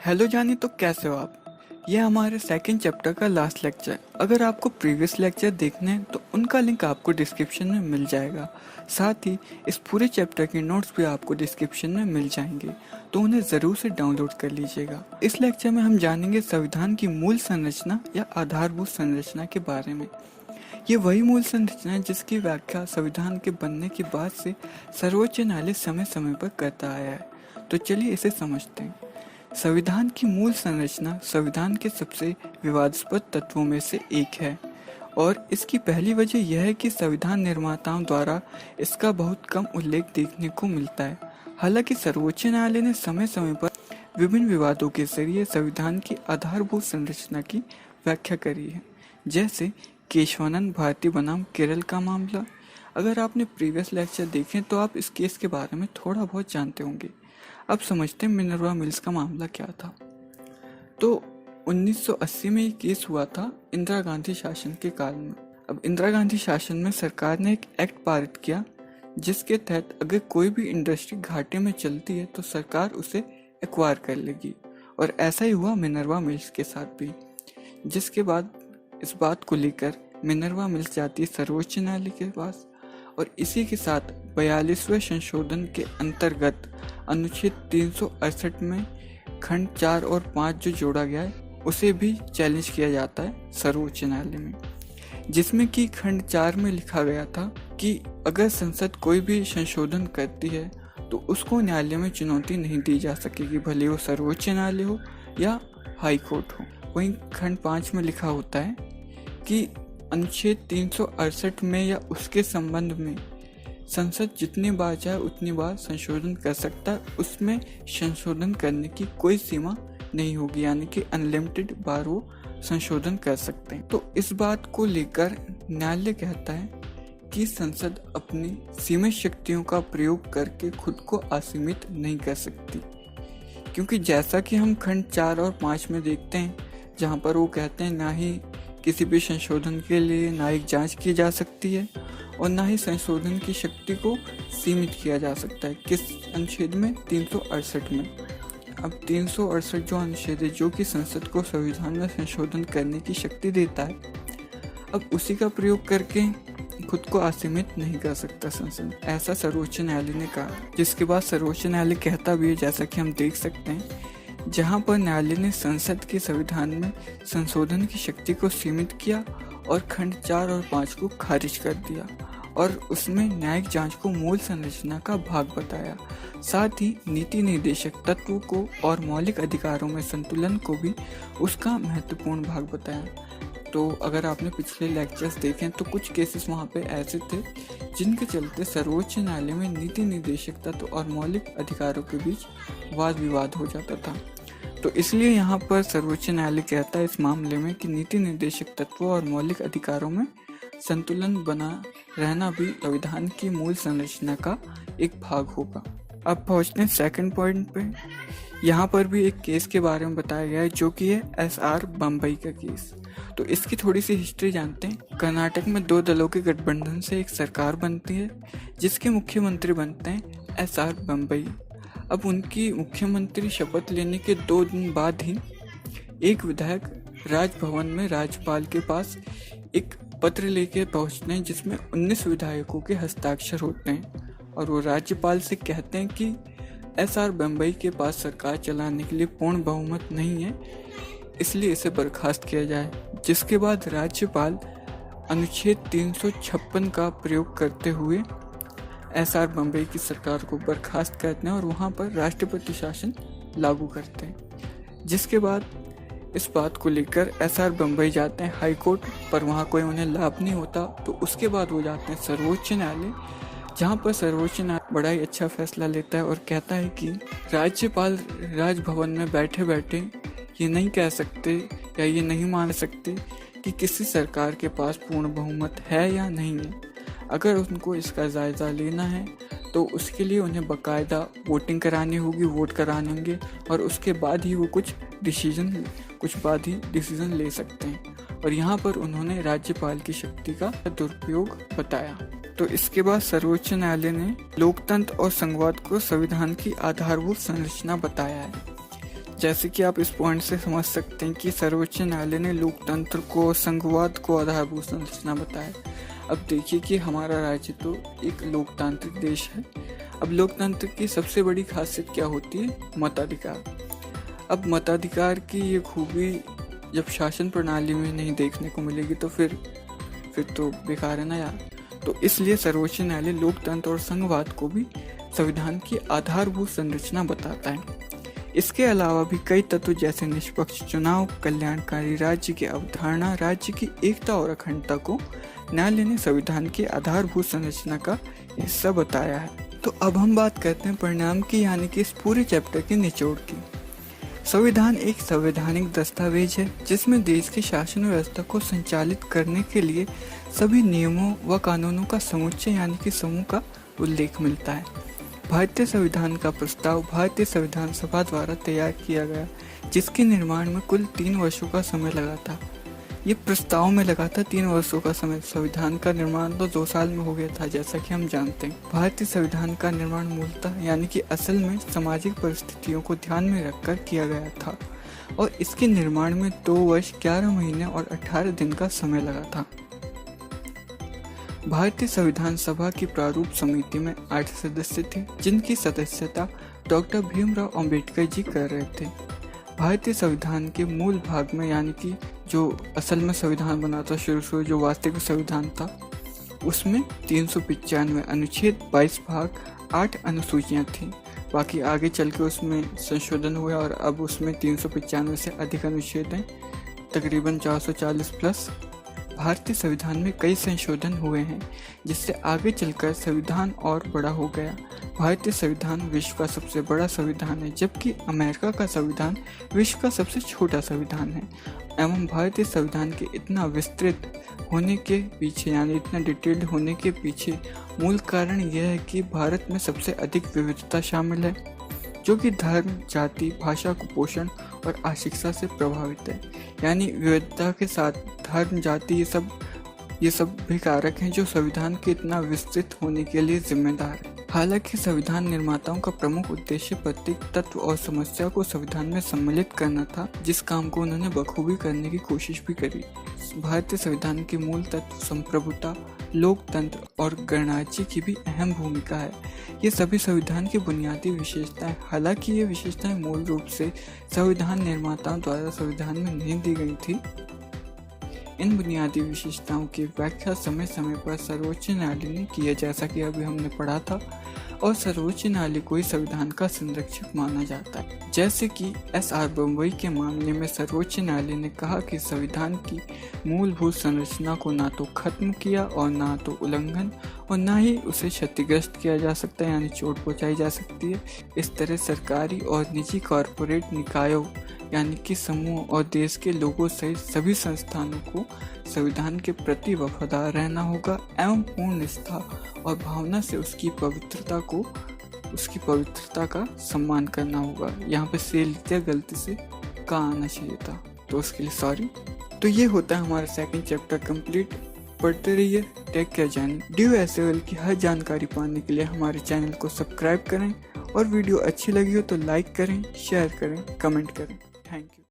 Hello जानी, तो कैसे हो आप। ये हमारे सेकंड चैप्टर का लास्ट लेक्चर। अगर आपको प्रीवियस लेक्चर देखने हैं तो उनका लिंक आपको डिस्क्रिप्शन में मिल जाएगा। साथ ही इस पूरे चैप्टर के नोट्स भी आपको डिस्क्रिप्शन में मिल जाएंगे, तो उन्हें ज़रूर से डाउनलोड कर लीजिएगा। इस लेक्चर में हम जानेंगे संविधान की मूल संरचना या आधारभूत संरचना के बारे में। ये वही मूल संरचना है जिसकी व्याख्या संविधान के बनने के बाद से सर्वोच्च न्यायालय समय समय पर करता आया है। तो चलिए इसे समझते हैं। संविधान की मूल संरचना संविधान के सबसे विवादास्पद तत्वों में से एक है, और इसकी पहली वजह यह है कि संविधान निर्माताओं द्वारा इसका बहुत कम उल्लेख देखने को मिलता है। हालांकि सर्वोच्च न्यायालय ने समय समय पर विभिन्न विवादों के जरिए संविधान की आधारभूत संरचना की व्याख्या करी है, जैसे केशवानंद भारती बनाम केरल का मामला। अगर आपने प्रीवियस लेक्चर देखे तो आप इस केस के बारे में थोड़ा बहुत जानते होंगे। अब समझते हैं मिनर्वा मिल्स का मामला क्या था। तो 1980 में ये केस हुआ था इंदिरा गांधी शासन के काल में। अब इंदिरा गांधी शासन में सरकार ने एक एक्ट पारित किया जिसके तहत अगर कोई भी इंडस्ट्री घाटे में चलती है तो सरकार उसे एक्वायर कर लेगी, और ऐसा ही हुआ मिनर्वा मिल्स के साथ भी। जिसके बाद इस बात को लेकर मिनर्वा मिल्स जाती है सर्वोच्च न्यायालय के पास, और इसी के साथ 42वें संशोधन के अंतर्गत अनुच्छेद 368 में खंड 4 और 5 जो जोड़ा गया है उसे भी चैलेंज किया जाता है सर्वोच्च न्यायालय में, जिसमें कि खंड 4 में लिखा गया था कि अगर संसद कोई भी संशोधन करती है तो उसको न्यायालय में चुनौती नहीं दी जा सकेगी, भले वो सर्वोच्च न्यायालय हो या हाई कोर्ट हो। वहीं खंड 5 में लिखा होता है कि अनुच्छेद 368 में या उसके संबंध में संसद जितनी बार चाहे उतनी बार संशोधन कर सकता है, उसमें संशोधन करने की कोई सीमा नहीं होगी, यानी कि अनलिमिटेड बार वो संशोधन कर सकते हैं। तो इस बात को लेकर न्यायालय कहता है कि संसद अपनी सीमित शक्तियों का प्रयोग करके खुद को असीमित नहीं कर सकती, क्योंकि जैसा कि हम खंड 4 और 5 में देखते हैं, जहाँ पर वो कहते हैं ना ही किसी भी संशोधन के लिए न्यायिक जांच की जा सकती है और ना ही संशोधन की शक्ति को सीमित किया जा सकता है। किस अनुच्छेद में? 368 में। अब 368 जो अनुच्छेद है जो कि संसद को संविधान में संशोधन करने की शक्ति देता है, अब उसी का प्रयोग करके खुद को असीमित नहीं कर सकता संसद, ऐसा सर्वोच्च न्यायालय ने कहा। जिसके बाद सर्वोच्च न्यायालय कहता भी है, जैसा कि हम देख सकते हैं, जहां पर न्यायालय ने संसद के संविधान में संशोधन की शक्ति को सीमित किया और खंड 4 और 5 को खारिज कर दिया, और उसमें न्यायिक जांच को मूल संरचना का भाग बताया। साथ ही नीति निर्देशक तत्वों को और मौलिक अधिकारों में संतुलन को भी उसका महत्वपूर्ण भाग बताया। तो अगर आपने पिछले लेक्चर्स देखे तो कुछ केसेस वहाँ पे ऐसे थे जिनके चलते सर्वोच्च न्यायालय में नीति निर्देशक तत्व और मौलिक अधिकारों के बीच वाद विवाद हो जाता था। तो इसलिए यहाँ पर सर्वोच्च न्यायालय कहता है इस मामले में कि नीति निर्देशक तत्वों और मौलिक अधिकारों में संतुलन बना रहना भी संविधान की मूल संरचना का एक भाग होगा। अब पहुँचते हैं सेकंड पॉइंट पे। यहाँ पर भी एक केस के बारे में बताया गया है जो कि है SR बम्बई का केस। तो इसकी थोड़ी सी हिस्ट्री जानते हैं। कर्नाटक में 2 दलों के गठबंधन से एक सरकार बनती है जिसके मुख्यमंत्री बनते हैं SR बम्बई। अब उनकी मुख्यमंत्री शपथ लेने के 2 दिन बाद ही एक विधायक राजभवन में राज्यपाल के पास एक पत्र लेके पहुंचते हैं जिसमें 19 विधायकों के हस्ताक्षर होते हैं, और वो राज्यपाल से कहते हैं कि SR बम्बई के पास सरकार चलाने के लिए पूर्ण बहुमत नहीं है, इसलिए इसे बर्खास्त किया जाए। जिसके बाद राज्यपाल अनुच्छेद 356 का प्रयोग करते हुए SR बम्बई की सरकार को बर्खास्त करते हैं और वहाँ पर राष्ट्रपति शासन लागू करते हैं। जिसके बाद इस बात को लेकर SR बम्बई जाते हैं हाई कोर्ट, पर वहाँ कोई उन्हें लाभ नहीं होता। तो उसके बाद वो जाते हैं सर्वोच्च न्यायालय, जहाँ पर सर्वोच्च न्यायालय बड़ा ही अच्छा फैसला लेता है और कहता है कि राज्यपाल राजभवन में बैठे बैठे ये नहीं कह सकते या ये नहीं मान सकते कि किसी सरकार के पास पूर्ण बहुमत है या नहीं है। अगर उनको इसका जायज़ा लेना है तो उसके लिए उन्हें बाकायदा वोटिंग करानी होगी, वोट कराने होंगे, और उसके बाद ही वो कुछ डिसीजन ले सकते हैं। और यहाँ पर उन्होंने राज्यपाल की शक्ति का दुरुपयोग बताया। तो इसके बाद सर्वोच्च न्यायालय ने लोकतंत्र और संघवाद को संविधान की आधारभूत संरचना बताया है, जैसे कि आप इस पॉइंट से समझ सकते हैं कि सर्वोच्च न्यायालय ने लोकतंत्र को, संघवाद को आधारभूत संरचना बताया। अब देखिए कि हमारा राज्य तो एक लोकतांत्रिक देश है। अब लोकतंत्र की सबसे बड़ी खासियत क्या होती है? मताधिकार। अब मताधिकार की ये खूबी जब शासन प्रणाली में नहीं देखने को मिलेगी तो फिर तो बेकार है ना यार। तो इसलिए सर्वोच्च न्यायालय लोकतंत्र और संघवाद को भी संविधान की आधारभूत संरचना बताता है। इसके अलावा भी कई तत्व जैसे निष्पक्ष चुनाव, कल्याणकारी राज्य की अवधारणा, राज्य की एकता और अखंडता को न्यायालय ने संविधान की आधारभूत संरचना का हिस्सा बताया है। तो अब हम बात करते हैं परिणाम की, यानी कि इस पूरे चैप्टर के निचोड़ की। संविधान एक संवैधानिक दस्तावेज है जिसमें देश की शासन व्यवस्था को संचालित करने के लिए सभी नियमों व कानूनों का समुच्चय यानी कि समूह का उल्लेख मिलता है। भारतीय संविधान का प्रस्ताव भारतीय संविधान सभा द्वारा तैयार किया गया, जिसके निर्माण में कुल 3 वर्षों का समय लगा था। ये प्रस्ताव में लगा था 3 वर्षों का समय। संविधान का निर्माण तो 2 साल में हो गया था, जैसा कि हम जानते हैं। भारतीय संविधान का निर्माण मूलतः यानी कि असल में सामाजिक परिस्थितियों को ध्यान में रखकर किया गया था और इसके निर्माण में 2 वर्ष 11 महीने और 18 दिन का समय लगा था। भारतीय संविधान सभा की प्रारूप समिति में 8 सदस्य थे, जिनकी सदस्यता डॉक्टर भीमराव अंबेडकर जी कर रहे थे। भारतीय संविधान के मूल भाग में, यानी कि जो असल में संविधान बना था शुरू जो वास्तविक संविधान था, उसमें 395 अनुच्छेद, 22 भाग, 8 अनुसूचियां थी। बाकी आगे चल के उसमें संशोधन हुए और अब उसमें 395 से अधिक अनुच्छेद हैं, तकरीबन 440 प्लस। भारतीय संविधान में कई संशोधन हुए हैं, जिससे आगे चलकर संविधान और बड़ा हो गया। भारतीय संविधान विश्व का सबसे बड़ा संविधान है, जबकि अमेरिका का संविधान विश्व का सबसे छोटा संविधान है। एवं भारतीय संविधान के इतना विस्तृत होने के पीछे, यानी इतना डिटेल्ड होने के पीछे मूल कारण यह है कि भारत में सबसे अधिक विविधता शामिल है, जो कि धर्म, जाति, भाषा, कुपोषण और अशिक्षा से प्रभावित है। यानी विविधता के साथ धर्म, जाति, ये सब भी कारक हैं जो संविधान के इतना विस्तृत होने के लिए जिम्मेदार है। हालांकि संविधान निर्माताओं का प्रमुख उद्देश्य प्रत्येक तत्व और समस्या को संविधान में सम्मिलित करना था, जिस काम को उन्होंने बखूबी करने की कोशिश भी करी। भारतीय संविधान के मूल तत्व संप्रभुता, लोकतंत्र और गणराज्य की भी अहम भूमिका है। ये सभी संविधान की बुनियादी विशेषताएं, हालांकि ये विशेषताएं मूल रूप से संविधान निर्माताओं द्वारा संविधान में नहीं दी गई थी। इन बुनियादी विशेषताओं की व्याख्या समय समय पर सर्वोच्च न्यायालय ने की है, जैसा कि अभी हमने पढ़ा था, और सर्वोच्च न्यायालय को ही संविधान का संरक्षक माना जाता है। जैसे कि SR बम्बई के मामले में सर्वोच्च न्यायालय ने कहा कि संविधान की मूलभूत संरचना को ना तो खत्म किया और ना तो उल्लंघन और ना ही उसे क्षतिग्रस्त किया जा सकता है, यानी चोट पहुंचाई जा सकती है। इस तरह सरकारी और निजी कॉरपोरेट निकायों यानी कि समूह और देश के लोगों सहित सभी संस्थानों को संविधान के प्रति वफादार रहना होगा एवं पूर्ण निष्ठा और भावना से उसकी पवित्रता का सम्मान करना होगा। यहाँ पे से लिखते गलती से का आना चाहिए था, तो उसके लिए सॉरी। तो ये होता है हमारा 2nd चैप्टर कंप्लीट। पढ़ते रहिए, टेक केयर जर्नी। DOSAOL की हर जानकारी पाने के लिए हमारे चैनल को सब्सक्राइब करें और वीडियो अच्छी लगी हो तो लाइक करें, शेयर करें, कमेंट करें। Thank you.